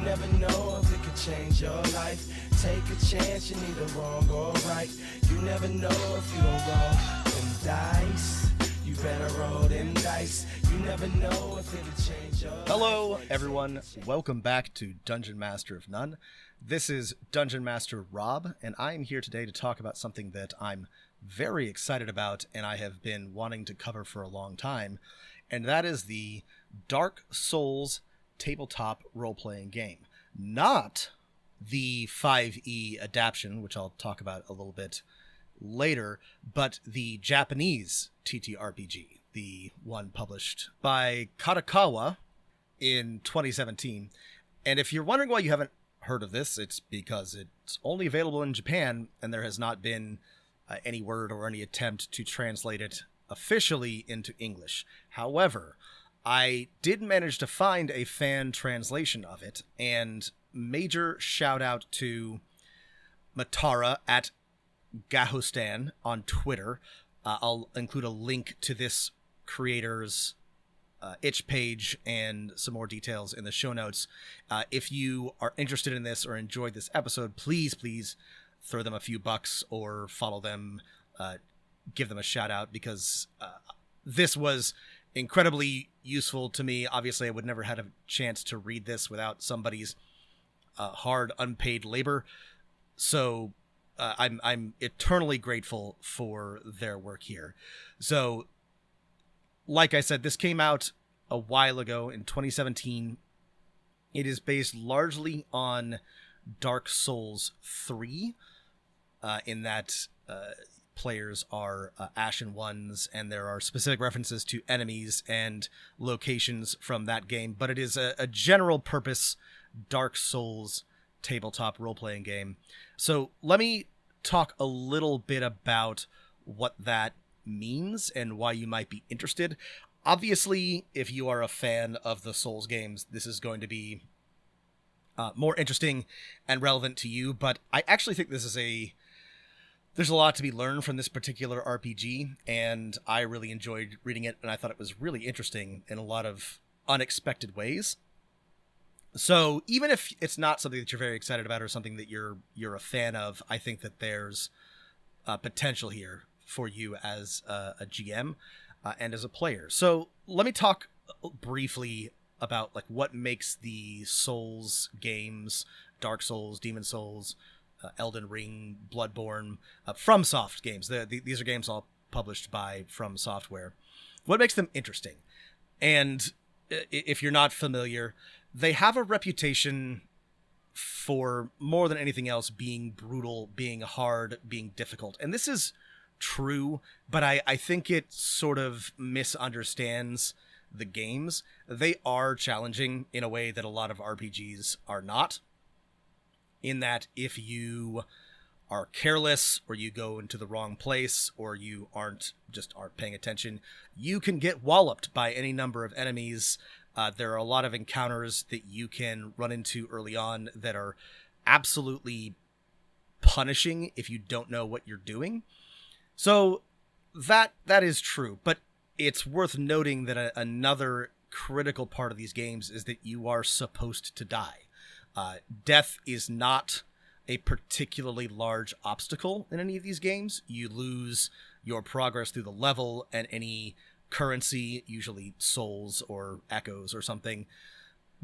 never know if it could change your life. Take a chance, you're neither wrong or right. You never know if you don't roll them dice. You better roll them dice. You never know if it could change your life. Hello, everyone. Welcome back to Dungeon Master of None. This is Dungeon Master Rob, and I am here today to talk about something that I'm very excited about and I have been wanting to cover for a long time, and that is the Dark Souls tabletop role-playing game. Not the 5e adaptation, which I'll talk about a little bit later, but the Japanese TTRPG, the one published by Kadokawa in 2017. And if you're wondering why you haven't heard of this, it's because it's only available in Japan, and there has not been any word or any attempt to translate it officially into English. However, I did manage to find a fan translation of it, and major shout out to Matara at Gahostan on Twitter. I'll include a link to this creator's itch page and some more details in the show notes. If you are interested in this or enjoyed this episode, please throw them a few bucks or follow them, give them a shout out, because this was incredibly useful to me. Obviously, I would never have a chance to read this without somebody's hard unpaid labor. So I'm eternally grateful for their work here. So, like I said, this came out a while ago in 2017. It is based largely on Dark Souls 3, in that players are Ashen Ones, and there are specific references to enemies and locations from that game, but it is a general purpose Dark Souls tabletop role-playing game. So let me talk a little bit about what that means and why you might be interested. Obviously, if you are a fan of the Souls games, this is going to be more interesting and relevant to you, but I actually think there's a lot to be learned from this particular RPG, and I really enjoyed reading it, and I thought it was really interesting in a lot of unexpected ways. So even if it's not something that you're very excited about or something that you're a fan of, I think that there's potential here for you as a GM and as a player. So let me talk briefly about like what makes the Souls games, Dark Souls, Demon Souls, Elden Ring, Bloodborne, FromSoft games. These are games all published by From Software. What makes them interesting? And if you're not familiar, they have a reputation for, more than anything else, being brutal, being hard, being difficult. And this is true, but I think it sort of misunderstands the games. They are challenging in a way that a lot of RPGs are not, in that if you are careless or you go into the wrong place or you aren't paying attention, you can get walloped by any number of enemies. There are a lot of encounters that you can run into early on that are absolutely punishing if you don't know what you're doing. So that is true, but it's worth noting that another critical part of these games is that you are supposed to die. Death is not a particularly large obstacle in any of these games. You lose your progress through the level and any currency, usually souls or echoes or something,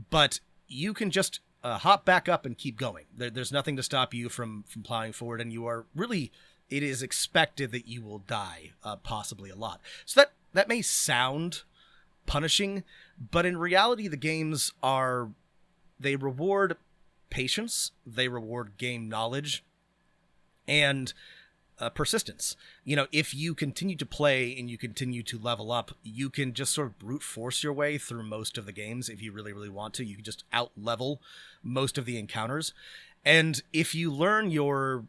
but you can just hop back up and keep going. There's nothing to stop you from plowing forward, and you are really, it is expected that you will die, possibly a lot. So that may sound punishing, but in reality, the games they reward patience, they reward game knowledge, and persistence. You know, if you continue to play and you continue to level up, you can just sort of brute force your way through most of the games if you really, really want to. You can just out-level most of the encounters. And if you learn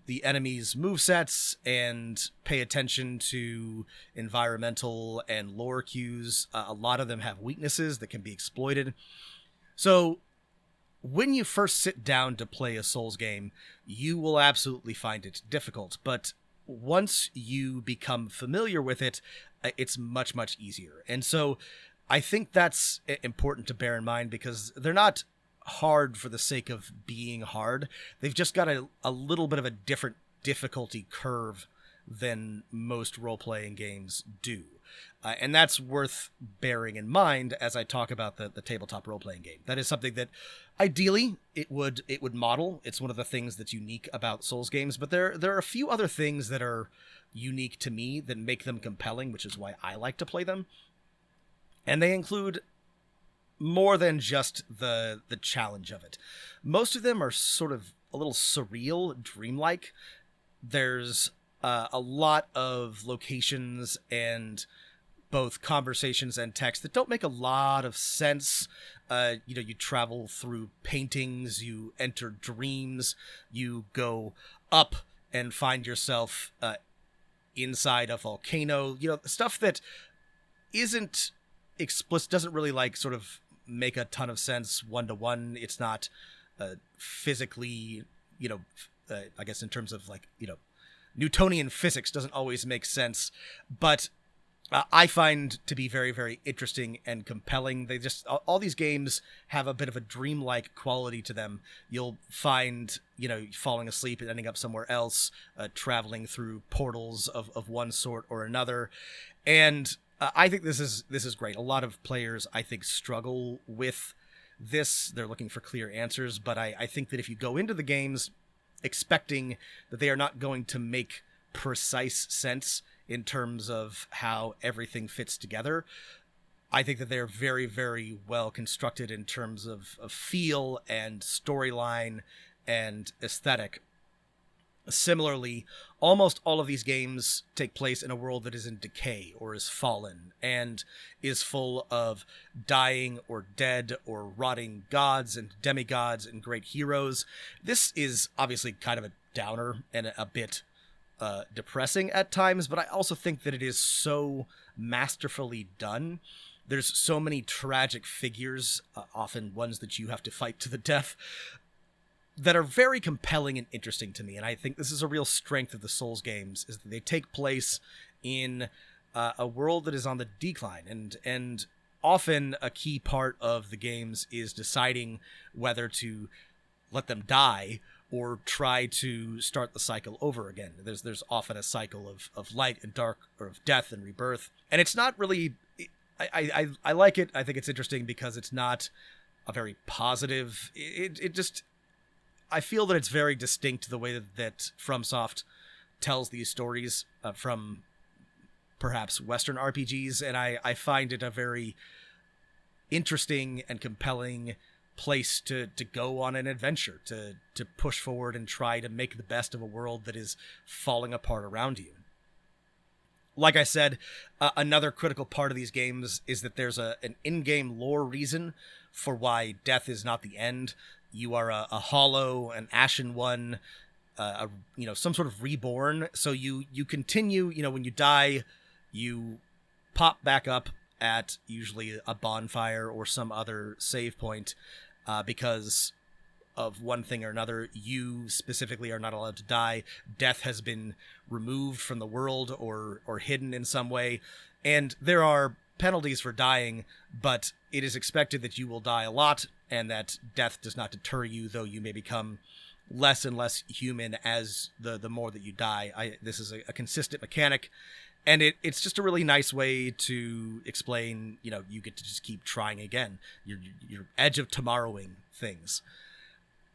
the enemy's movesets and pay attention to environmental and lore cues, a lot of them have weaknesses that can be exploited. So when you first sit down to play a Souls game, you will absolutely find it difficult. But once you become familiar with it, it's much, much easier. And so I think that's important to bear in mind, because they're not hard for the sake of being hard. They've just got a little bit of a different difficulty curve than most role-playing games do. And that's worth bearing in mind as I talk about the tabletop role-playing game. That is something that ideally it would model. It's one of the things that's unique about Souls games, but there are a few other things that are unique to me that make them compelling, which is why I like to play them. And they include more than just the challenge of it. Most of them are sort of a little surreal, dreamlike. There's a lot of locations and both conversations and text that don't make a lot of sense. You travel through paintings, you enter dreams, you go up and find yourself inside a volcano. Stuff that isn't explicit, doesn't really sort of make a ton of sense one-to-one. It's not physically, I guess in terms of Newtonian physics doesn't always make sense, but I find to be very, very interesting and compelling. They just, all these games have a bit of a dreamlike quality to them. You'll find, falling asleep and ending up somewhere else, traveling through portals of one sort or another. And I think this is great. A lot of players, I think, struggle with this. They're looking for clear answers, but I think that if you go into the games expecting that they are not going to make precise sense in terms of how everything fits together, I think that they're very, very well constructed in terms of feel and storyline and aesthetic. Similarly, almost all of these games take place in a world that is in decay or is fallen and is full of dying or dead or rotting gods and demigods and great heroes. This is obviously kind of a downer and a bit depressing at times, but I also think that it is so masterfully done. There's so many tragic figures, often ones that you have to fight to the death, that are very compelling and interesting to me. And I think this is a real strength of the Souls games, is that they take place in a world that is on the decline. And often a key part of the games is deciding whether to let them die or try to start the cycle over again. There's often a cycle of light and dark, or of death and rebirth. And it's not really... I like it. I think it's interesting because it's not a very positive... It just... I feel that it's very distinct the way that FromSoft tells these stories from perhaps Western RPGs, and I find it a very interesting and compelling place to go on an adventure, to push forward and try to make the best of a world that is falling apart around you. Like I said, another critical part of these games is that there's an in-game lore reason for why death is not the end. You are a hollow, an ashen one, some sort of reborn. So you continue, when you die, you pop back up at usually a bonfire or some other save point, because of one thing or another. You specifically are not allowed to die. Death has been removed from the world or hidden in some way. And there are penalties for dying, but it is expected that you will die a lot, and that death does not deter you, though you may become less and less human as the more that you die. This is a consistent mechanic, and it's just a really nice way to explain, you get to just keep trying again. Your edge of tomorrowing things.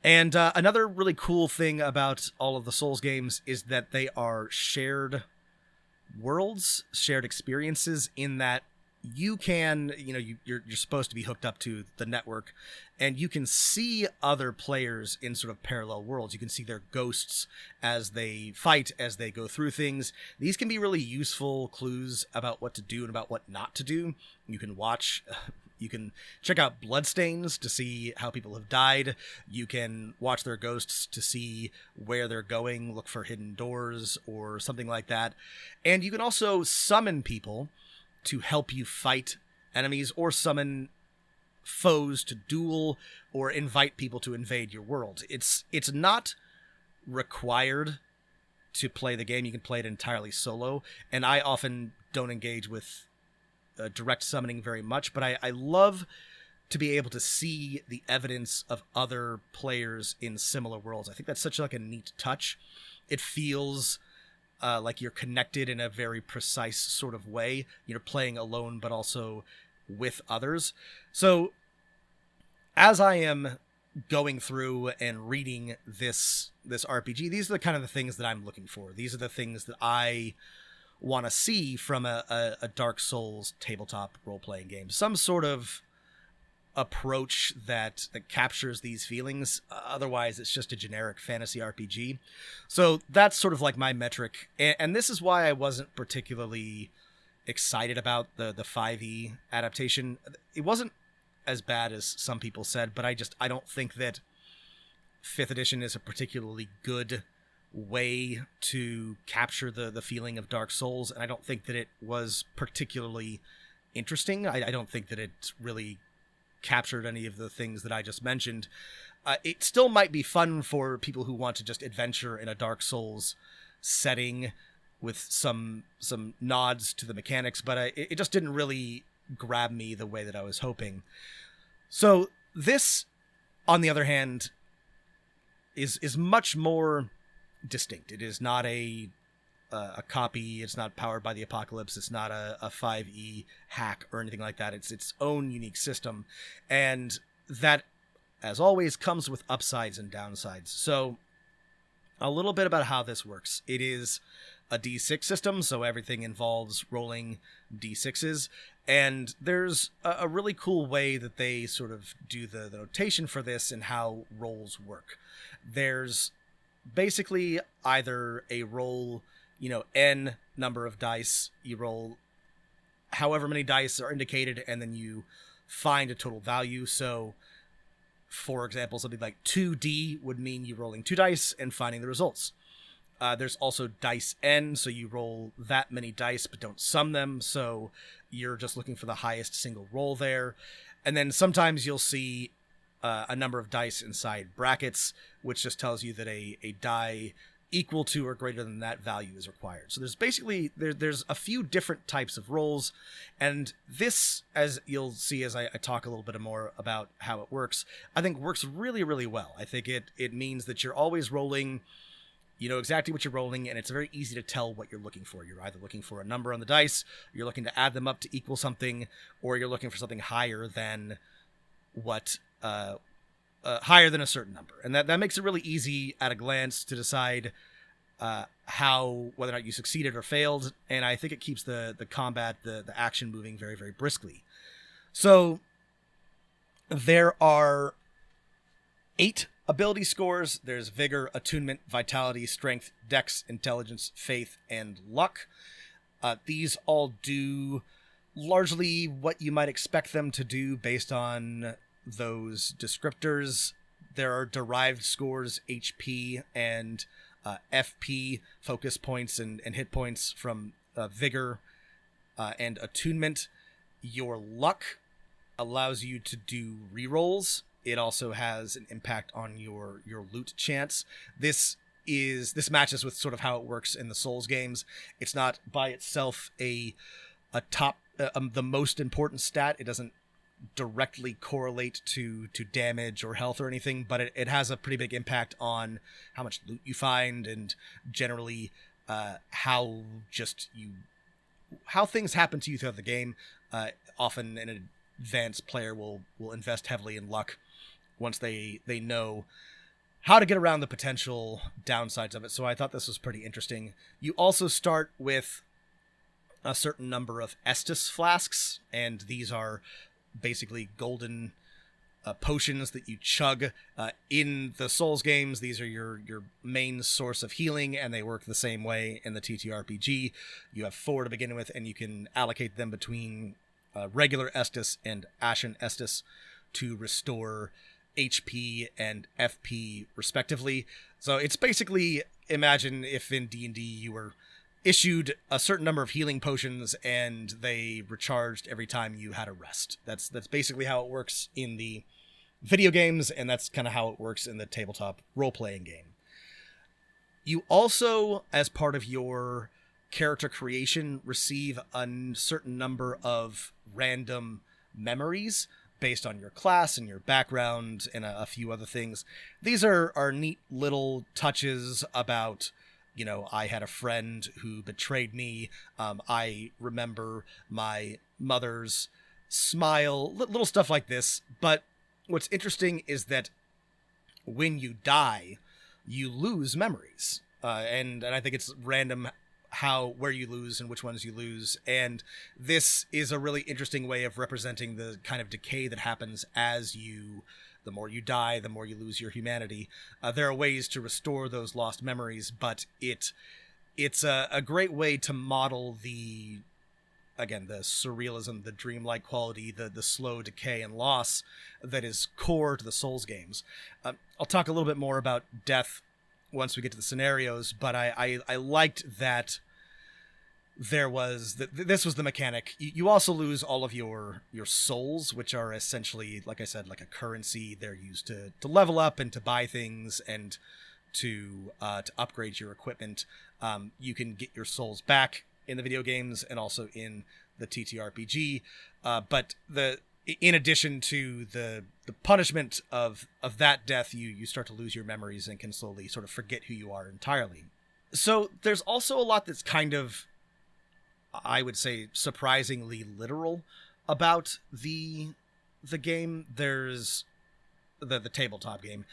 And another really cool thing about all of the Souls games is that they are shared worlds, shared experiences, in that you can, you're supposed to be hooked up to the network, and you can see other players in sort of parallel worlds. You can see their ghosts as they fight, as they go through things. These can be really useful clues about what to do and about what not to do. You can check out bloodstains to see how people have died. You can watch their ghosts to see where they're going, look for hidden doors or something like that. And you can also summon people to help you fight enemies, or summon foes to duel, or invite people to invade your world. It's not required to play the game. You can play it entirely solo, and I often don't engage with direct summoning very much, but I love to be able to see the evidence of other players in similar worlds. I think that's such like a neat touch. It feels like you're connected in a very precise sort of way. You're playing alone, but also with others. So as I am going through and reading this RPG, these are the kind of the things that I'm looking for. These are the things that I want to see from a Dark Souls tabletop role-playing game. Some sort of approach that captures these feelings. Otherwise, it's just a generic fantasy RPG. So that's sort of like my metric. And this is why I wasn't particularly excited about the 5e adaptation. It wasn't as bad as some people said, but I don't think that 5th edition is a particularly good way to capture the feeling of Dark Souls, and I don't think that it was particularly interesting. I don't think that it really captured any of the things that I just mentioned. It still might be fun for people who want to just adventure in a Dark Souls setting with some nods to the mechanics, but it just didn't really grab me the way that I was hoping. So this, on the other hand, is much more distinct. It is not a copy. It's not powered by the apocalypse. It's not a 5e hack or anything like that. It's its own unique system, and that, as always, comes with upsides and downsides. So a little bit about how this works. It is a d6 system, so everything involves rolling d6s, and there's a really cool way that they sort of do the notation for this and how rolls work. There's basically either a roll, n number of dice, you roll however many dice are indicated, and then you find a total value. So, for example, something like 2D would mean you rolling 2 dice and finding the results. There's also dice n, so you roll that many dice but don't sum them, so you're just looking for the highest single roll there. And then sometimes you'll see a number of dice inside brackets, which just tells you that a die equal to or greater than that value is required. So there's basically, there's a few different types of rolls, and this, as you'll see as I talk a little bit more about how it works, I think works really, really well. I think it means that you're always rolling, you know exactly what you're rolling, and it's very easy to tell what you're looking for. You're either looking for a number on the dice, you're looking to add them up to equal something, or you're looking for something higher than what higher than a certain number. And that makes it really easy at a glance to decide whether or not you succeeded or failed, and I think it keeps the combat, the action moving very, very briskly. So there are 8 ability scores. There's Vigor, Attunement, Vitality, Strength, Dex, Intelligence, Faith, and Luck. These all do largely what you might expect them to do based on those descriptors. There are derived scores, HP and FP, focus points and hit points from Vigor and Attunement. Your Luck allows you to do rerolls. It also has an impact on your loot chance. This matches with sort of how it works in the Souls games. It's not by itself a top the most important stat. It doesn't directly correlate to damage or health or anything, but it has a pretty big impact on how much loot you find and generally how things happen to you throughout the game. Often an advanced player will invest heavily in luck once they know how to get around the potential downsides of it. So I thought this was pretty interesting. You also start with a certain number of Estus flasks, and these are basically golden potions that you chug. In the Souls games, these are your main source of healing, and they work the same way in the TTRPG. You have 4 to begin with, and you can allocate them between regular Estus and Ashen Estus to restore HP and FP respectively. So it's basically, imagine if in D&D you were issued a certain number of healing potions and they recharged every time you had a rest. That's basically how it works in the video games, and that's kind of how it works in the tabletop role-playing game. You also, as part of your character creation, receive a certain number of random memories. based on your class and your background and a few other things. These are neat little touches about, I had a friend who betrayed me. I remember my mother's smile, little stuff like this. But what's interesting is that when you die, you lose memories. And I think it's random where you lose and which ones you lose. And this is a really interesting way of representing the kind of decay that happens the more you die, the more you lose your humanity. There are ways to restore those lost memories, but it's a great way to model the surrealism, the dreamlike quality, the slow decay and loss that is core to the Souls games. I'll talk a little bit more about death once we get to the scenarios, but I liked that this was the mechanic. You also lose all of your souls, which are essentially, like I said, like a currency. They're used to level up and to buy things and to upgrade your equipment. You can get your souls back in the video games and also in the TTRPG. But in addition to the punishment of that death, you start to lose your memories and can slowly sort of forget who you are entirely. So there's also a lot that's kind of, I would say, surprisingly literal about the game. There's the tabletop game.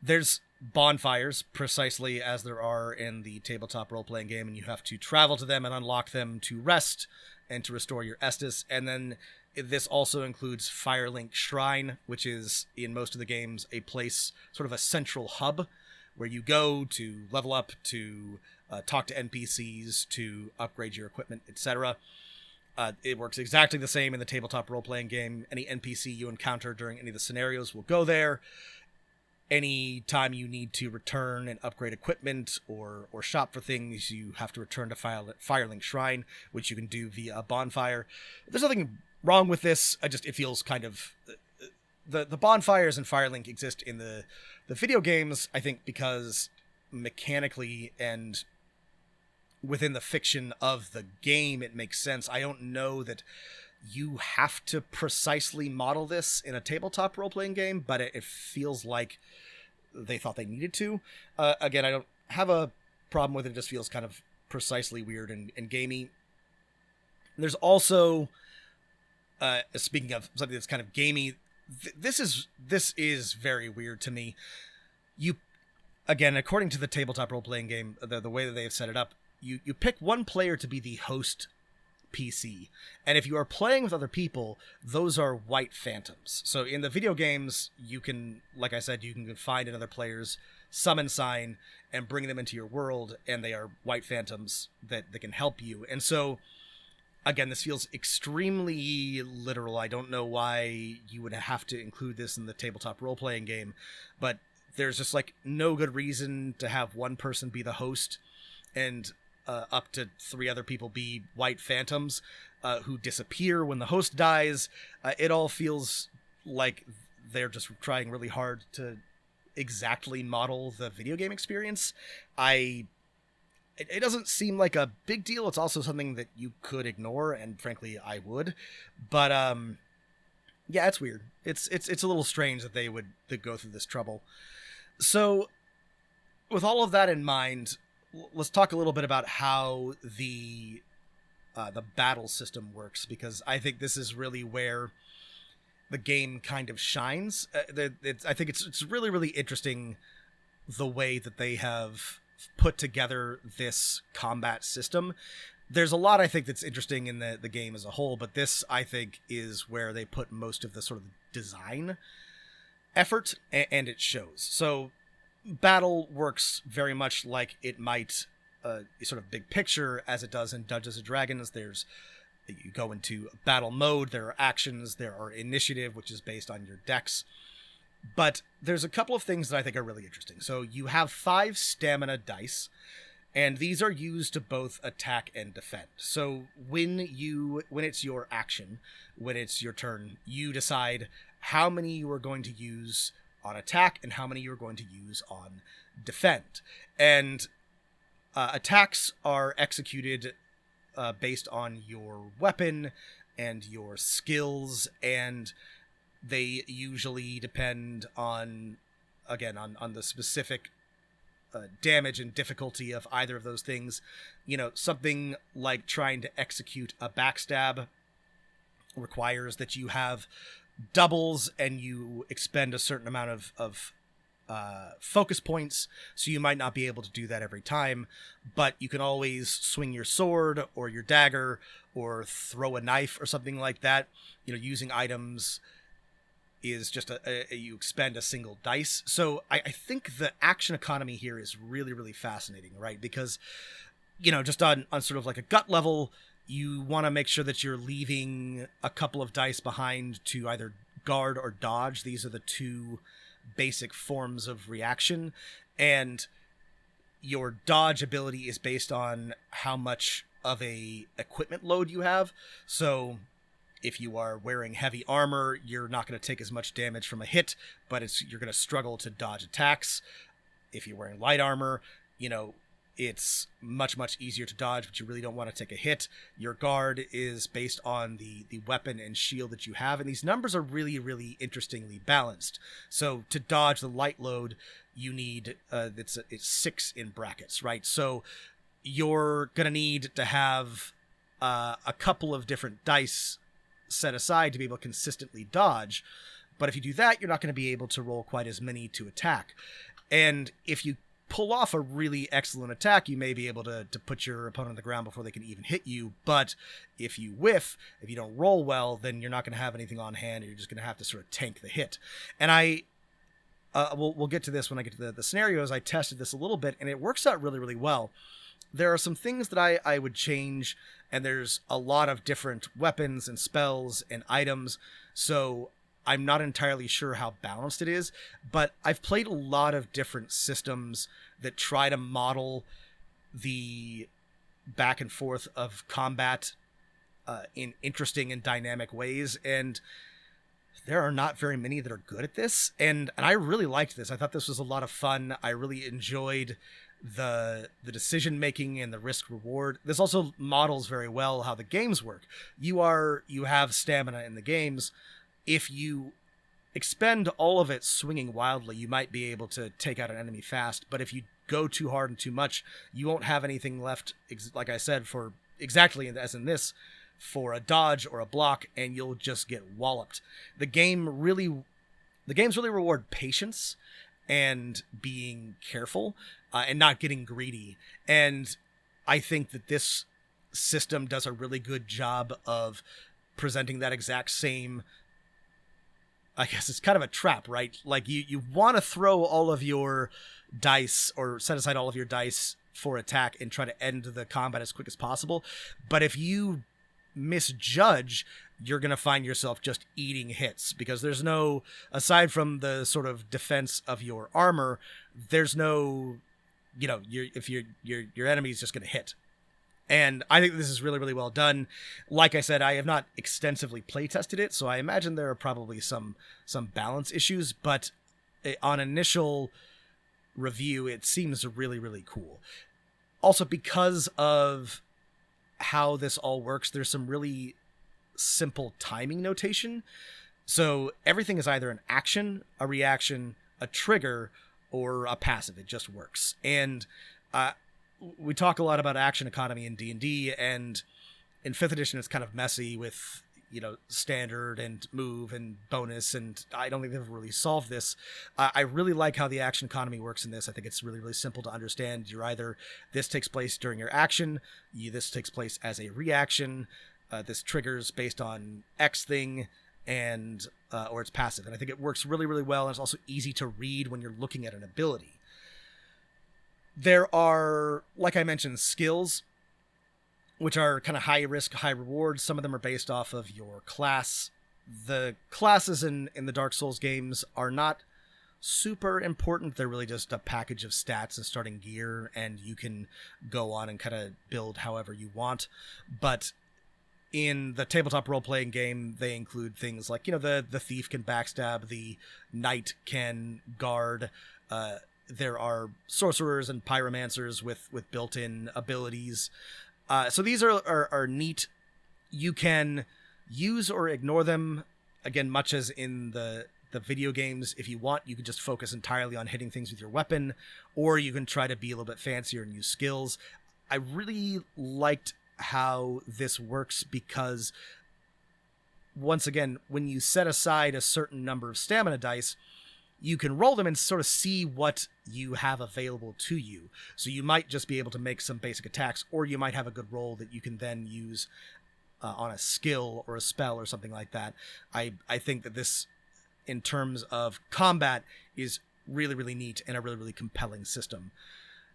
There's bonfires, precisely as there are in the tabletop role-playing game, and you have to travel to them and unlock them to rest and to restore your Estus. And then this also includes Firelink Shrine, which is, in most of the games, a place, sort of a central hub, where you go to level up, to talk to NPCs, to upgrade your equipment, etc. It works exactly the same in the tabletop role-playing game. Any NPC you encounter during any of the scenarios will go there. Any time you need to return and upgrade equipment or shop for things, you have to return to Firelink Shrine, which you can do via a bonfire. There's nothing wrong with this. It feels kind of... The bonfires and Firelink exist in the video games, I think, because mechanically and within the fiction of the game, it makes sense. I don't know that you have to precisely model this in a tabletop role-playing game, but it feels like they thought they needed to. Again, I don't have a problem with it. It just feels kind of precisely weird and gamey. There's also, speaking of something that's kind of gamey, this is very weird to me. Again, according to the tabletop role-playing game, the way that they've set it up, you pick one player to be the host PC, and if you are playing with other people, those are white phantoms. So in the video games, you can, like I said, you can find another player's summon sign and bring them into your world, and they are white phantoms that can help you. And so, again, this feels extremely literal. I don't know why you would have to include this in the tabletop role-playing game, but there's just like no good reason to have one person be the host and up to 3 other people be white phantoms who disappear when the host dies. It all feels like they're just trying really hard to exactly model the video game experience. It doesn't seem like a big deal. It's also something that you could ignore, and frankly, I would. But yeah, it's weird. It's a little strange that they would go through this trouble. So, with all of that in mind, let's talk a little bit about how the battle system works, because I think this is really where the game kind of shines. I think it's really, really interesting the way that they have put together this combat system. There's a lot, I think, that's interesting in the game as a whole, but this, I think, is where they put most of the sort of design effort, and it shows. So battle works very much like it might sort of big picture as it does in Dungeons and Dragons. You go into battle mode, there are actions, there are initiative, which is based on your dex. But there's a couple of things that I think are really interesting. So you have 5 stamina dice, and these are used to both attack and defend. So when it's your action, when it's your turn, you decide how many you are going to use on attack and how many you're going to use on defend. And attacks are executed based on your weapon and your skills, and They usually depend on, again, on the specific damage and difficulty of either of those things. You know, something like trying to execute a backstab requires that you have doubles and you expend a certain amount of focus points, so you might not be able to do that every time, but you can always swing your sword or your dagger or throw a knife or something like that. You know, using items is just you expend a single dice. So I think the action economy here is really, really fascinating, right? Because, you know, just on sort of like a gut level, you want to make sure that you're leaving a couple of dice behind to either guard or dodge. These are the two basic forms of reaction, and your dodge ability is based on how much of a equipment load you have. So if you are wearing heavy armor, you're not going to take as much damage from a hit, but you're going to struggle to dodge attacks. If you're wearing light armor, you know, it's much, much easier to dodge, but you really don't want to take a hit. Your guard is based on the weapon and shield that you have, and these numbers are really, really interestingly balanced. So to dodge the light load, you need, it's 6 in brackets, right? So you're going to need to have a couple of different dice set aside to be able to consistently dodge. But if you do that, you're not going to be able to roll quite as many to attack. And if you pull off a really excellent attack, you may be able to put your opponent on the ground before they can even hit you. But if you whiff, if you don't roll well, then you're not going to have anything on hand, and you're just going to have to sort of tank the hit. And we'll get to this when I get to the scenarios. I tested this a little bit, and it works out really, really well. There are some things that I would change, and there's a lot of different weapons and spells and items, so I'm not entirely sure how balanced it is, but I've played a lot of different systems that try to model the back and forth of combat in interesting and dynamic ways, and there are not very many that are good at this, and I really liked this. I thought this was a lot of fun. I really enjoyed the decision making and the risk reward. This also models very well how the games work. You have stamina in the games. If you expend all of it swinging wildly, you might be able to take out an enemy fast, but if you go too hard and too much, you won't have anything left, like I said, for exactly as in this, for a dodge or a block, and you'll just get walloped. The games really reward patience and being careful and not getting greedy. And I think that this system does a really good job of presenting that exact same, I guess it's kind of a trap, right? Like you want to throw all of your dice or set aside all of your dice for attack and try to end the combat as quick as possible. But if you misjudge, you're going to find yourself just eating hits, because there's no, aside from the sort of defense of your armor, there's no, you know, your enemy's just going to hit. And I think this is really, really well done. Like I said, I have not extensively play tested it, so I imagine there are probably some balance issues, but on initial review, it seems really, really cool. Also, because of how this all works, there's some really simple timing notation. So everything is either an action, a reaction, a trigger, or a passive. It just works. And we talk a lot about action economy in D&D, and in 5th edition it's kind of messy with, you know, standard and move and bonus, and I don't think they've really solved this. I really like how the action economy works in this. I think it's really, really simple to understand. You're either, this takes place during your action, this takes place as a reaction, this triggers based on X thing, and or it's passive. And I think it works really, really well, and it's also easy to read when you're looking at an ability. There are, like I mentioned, skills, which are kind of high risk, high reward. Some of them are based off of your class. The classes in the Dark Souls games are not super important. They're really just a package of stats and starting gear, and you can go on and kind of build however you want. But in the tabletop role-playing game, they include things like, you know, the thief can backstab, the knight can guard, there are sorcerers and pyromancers with built-in abilities. So these are neat. You can use or ignore them again, much as in the video games, if you want, you can just focus entirely on hitting things with your weapon, or you can try to be a little bit fancier and use skills. I really liked how this works because, once again, when you set aside a certain number of stamina dice, you can roll them and sort of see what you have available to you. So you might just be able to make some basic attacks, or you might have a good roll that you can then use on a skill or a spell or something like that. I think that this, in terms of combat, is really, really neat and a really, really compelling system.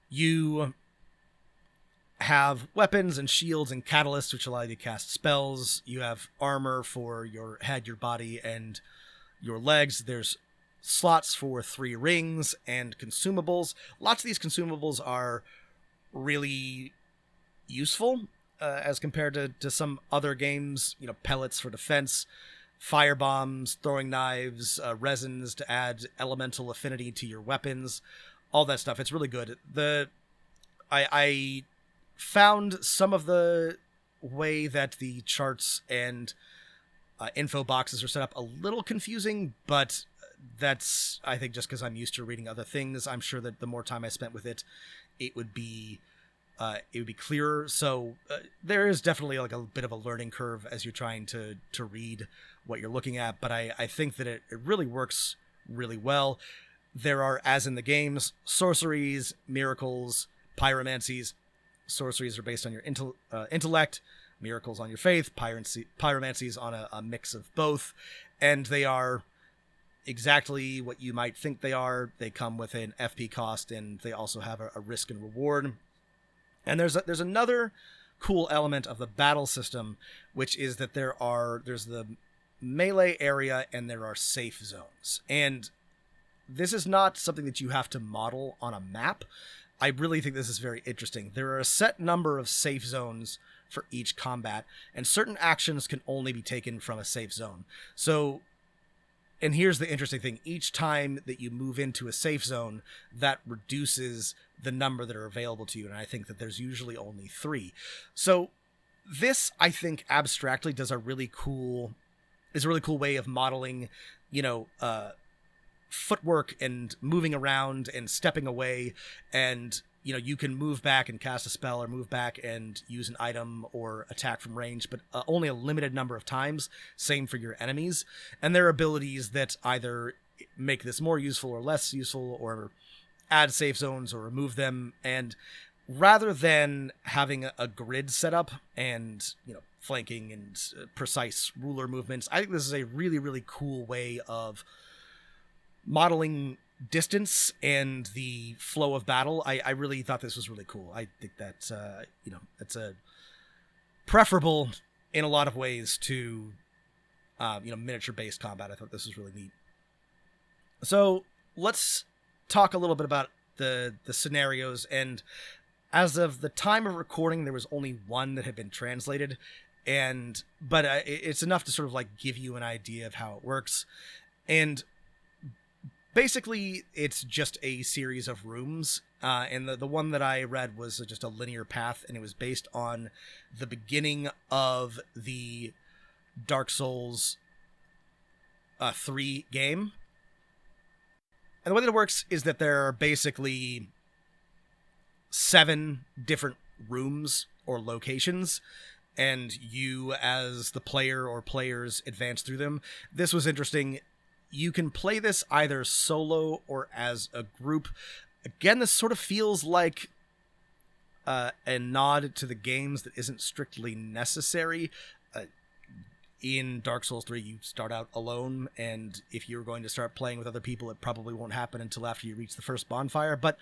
You have weapons and shields and catalysts, which allow you to cast spells. You have armor for your head, your body, and your legs. There's slots for 3 rings and consumables. Lots of these consumables are really useful as compared to some other games. Pellets for defense, fire bombs, throwing knives, resins to add elemental affinity to your weapons, all that stuff. It's really good. I found some of the way that the charts and info boxes are set up a little confusing, but that's, I think, just because I'm used to reading other things. I'm sure that the more time I spent with it, it would be clearer. So there is definitely like a bit of a learning curve as you're trying to read what you're looking at, but I think that it really works really well. There are, as in the games, sorceries, miracles, pyromancies. Sorceries are based on your intellect, miracles on your faith, pyromancies on a mix of both, and they are exactly what you might think they are. They come with an FP cost, and they also have a risk and reward. And there's another cool element of the battle system, which is that there's the melee area and there are safe zones. And this is not something that you have to model on a map. I really think this is very interesting. There are a set number of safe zones for each combat, and certain actions can only be taken from a safe zone. So, and here's the interesting thing. Each time that you move into a safe zone, that reduces the number that are available to you, and I think that there's usually only 3. So this, I think, abstractly is a really cool way of modeling, footwork and moving around and stepping away, and you can move back and cast a spell, or move back and use an item or attack from range, but only a limited number of times. Same for your enemies, and there are abilities that either make this more useful or less useful, or add safe zones or remove them. And rather than having a grid set up and flanking and precise ruler movements, I think this is a really, really cool way of modeling distance and the flow of battle. I really thought this was really cool. I think that it's a preferable in a lot of ways to miniature based combat. I thought this was really neat. So let's talk a little bit about the scenarios. And as of the time of recording, there was only one that had been translated, but it's enough to sort of like give you an idea of how it works. And basically, it's just a series of rooms, and the one that I read was just a linear path, and it was based on the beginning of the Dark Souls 3 game. And the way that it works is that there are basically 7 different rooms or locations, and you, as the player or players, advance through them. This was interesting. You can play this either solo or as a group. Again, this sort of feels like a nod to the games that isn't strictly necessary. In Dark Souls 3, you start out alone, and if you're going to start playing with other people, it probably won't happen until after you reach the first bonfire. But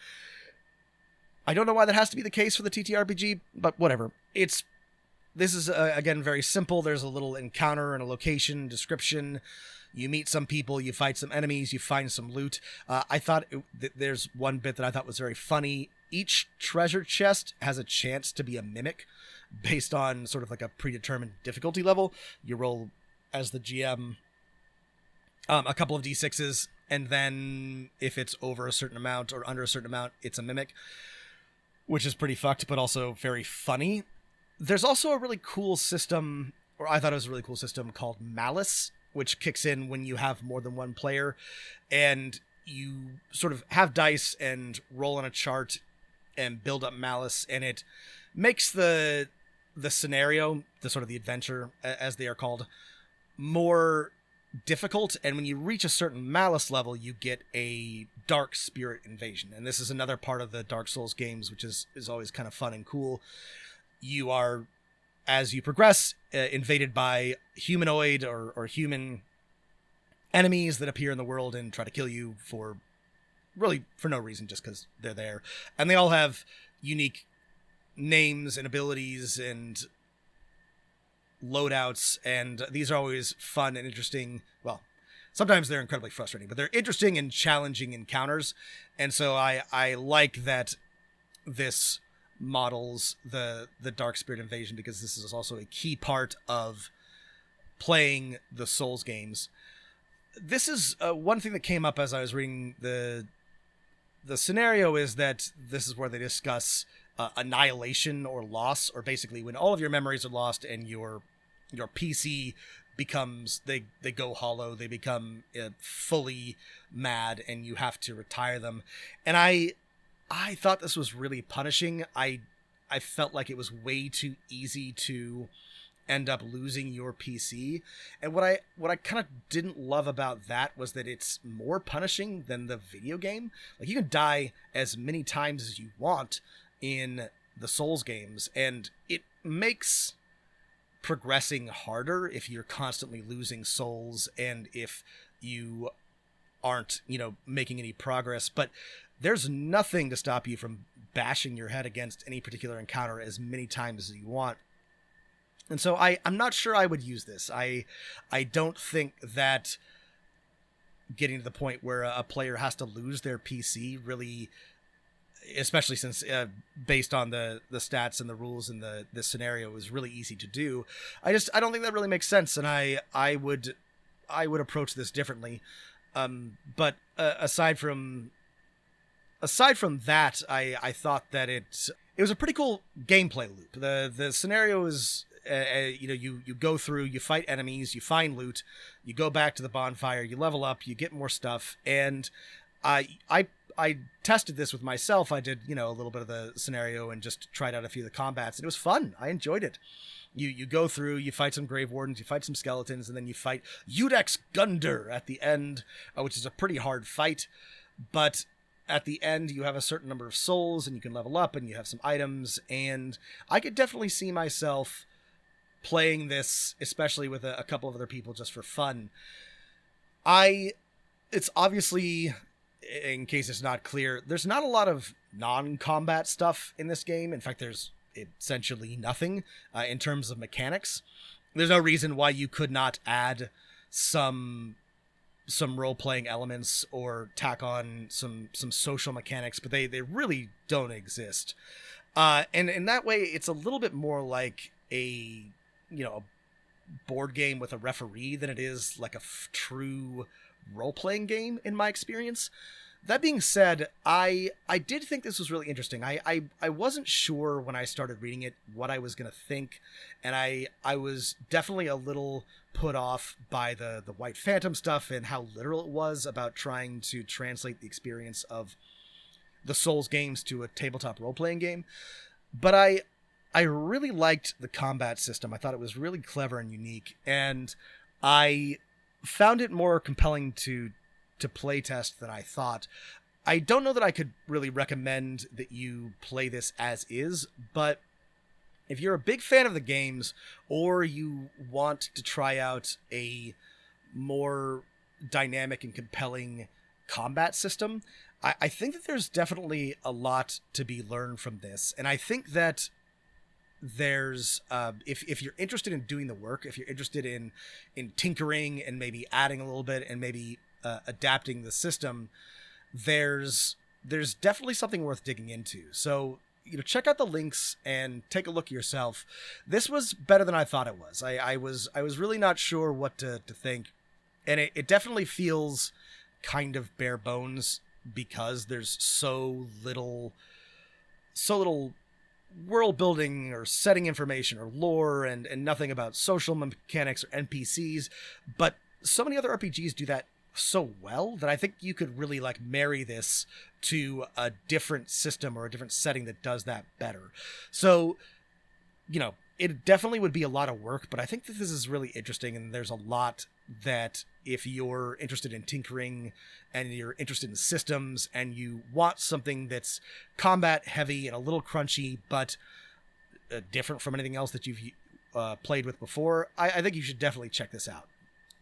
I don't know why that has to be the case for the TTRPG, but whatever. This is, again, very simple. There's a little encounter and a location description. You meet some people, you fight some enemies, you find some loot. I thought there's one bit that I thought was very funny. Each treasure chest has a chance to be a mimic based on sort of like a predetermined difficulty level. You roll, as the GM, a couple of d6s, and then if it's over a certain amount or under a certain amount, it's a mimic, which is pretty fucked, but also very funny. There's also a really cool system, or I thought it was a really cool system, called Malice, which kicks in when you have more than one player, and you sort of have dice and roll on a chart and build up malice, and it makes the scenario, the sort of the adventure, as they are called, more difficult. And when you reach a certain malice level, you get a dark spirit invasion. And this is another part of the Dark Souls games, which is always kind of fun and cool. You are, as you progress, invaded by humanoid or human enemies that appear in the world and try to kill you for no reason, just because they're there. And they all have unique names and abilities and loadouts, and these are always fun and interesting. Well, sometimes they're incredibly frustrating, but they're interesting and challenging encounters. And so I like that this models the dark spirit invasion, because this is also a key part of playing the Souls games. This is one thing that came up as I was reading the scenario, is that this is where they discuss annihilation or loss, or basically when all of your memories are lost and your PC becomes, they go hollow, they become fully mad, and you have to retire them. And I thought this was really punishing. I felt like it was way too easy to end up losing your PC. And what I kind of didn't love about that was that it's more punishing than the video game. Like, you can die as many times as you want in the Souls games, and it makes progressing harder if you're constantly losing souls and if you aren't, making any progress. But there's nothing to stop you from bashing your head against any particular encounter as many times as you want. And so I'm not sure I would use this. I don't think that getting to the point where a player has to lose their PC really, especially since based on the stats and the rules in the scenario, is really easy to do. I don't think that really makes sense, and I would approach this differently. But aside from that, I thought that it was a pretty cool gameplay loop. The scenario is, you go through, you fight enemies, you find loot, you go back to the bonfire, you level up, you get more stuff. And I tested this with myself. I did, a little bit of the scenario and just tried out a few of the combats, and it was fun. I enjoyed it. You go through, you fight some grave wardens, you fight some skeletons, and then you fight Udex Gundyr at the end, which is a pretty hard fight. But at the end, you have a certain number of souls, and you can level up, and you have some items. And I could definitely see myself playing this, especially with a couple of other people, just for fun. It's obviously, in case it's not clear, there's not a lot of non-combat stuff in this game. In fact, there's essentially nothing in terms of mechanics. There's no reason why you could not add some role-playing elements or tack on some social mechanics, but they really don't exist. And in that way, it's a little bit more like a board game with a referee than it is like a true role-playing game, in my experience. That being said, I did think this was really interesting. I wasn't sure when I started reading it what I was going to think, and I was definitely a little put off by the White Phantom stuff and how literal it was about trying to translate the experience of the Souls games to a tabletop role-playing game. But I really liked the combat system. I thought it was really clever and unique, and I found it more compelling to play test than I thought. I don't know that I could really recommend that you play this as is, but if you're a big fan of the games, or you want to try out a more dynamic and compelling combat system, I think that there's definitely a lot to be learned from this. And I think that there's if you're interested in doing the work, if you're interested in tinkering and maybe adding a little bit and maybe adapting the system, there's definitely something worth digging into. So check out the links and take a look yourself. This was better than I thought it was. I was really not sure what to think, and it definitely feels kind of bare bones because there's so little world building or setting information or lore and nothing about social mechanics or NPCs. But so many other RPGs do that so well that I think you could really like marry this to a different system or a different setting that does that better. So, you know, it definitely would be a lot of work, but I think that this is really interesting, and there's a lot that if you're interested in tinkering and you're interested in systems and you want something that's combat heavy and a little crunchy, but different from anything else that you've played with before, I think you should definitely check this out.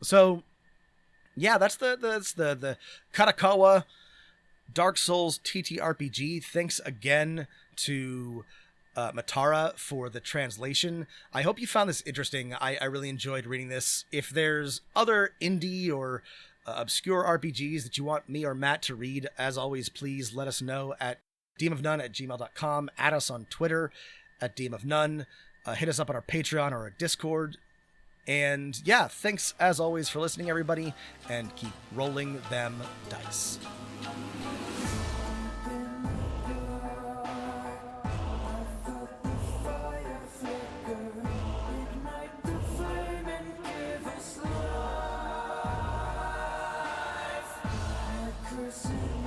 So yeah, that's the Kadokawa Dark Souls TTRPG. Thanks again to Matara for the translation. I hope you found this interesting. I really enjoyed reading this. If there's other indie or obscure RPGs that you want me or Matt to read, as always, please let us know at demonofnone@gmail.com. Add us on Twitter at demonofnone. Hit us up on our Patreon or our Discord. And yeah, thanks as always for listening, everybody, and keep rolling them dice. Person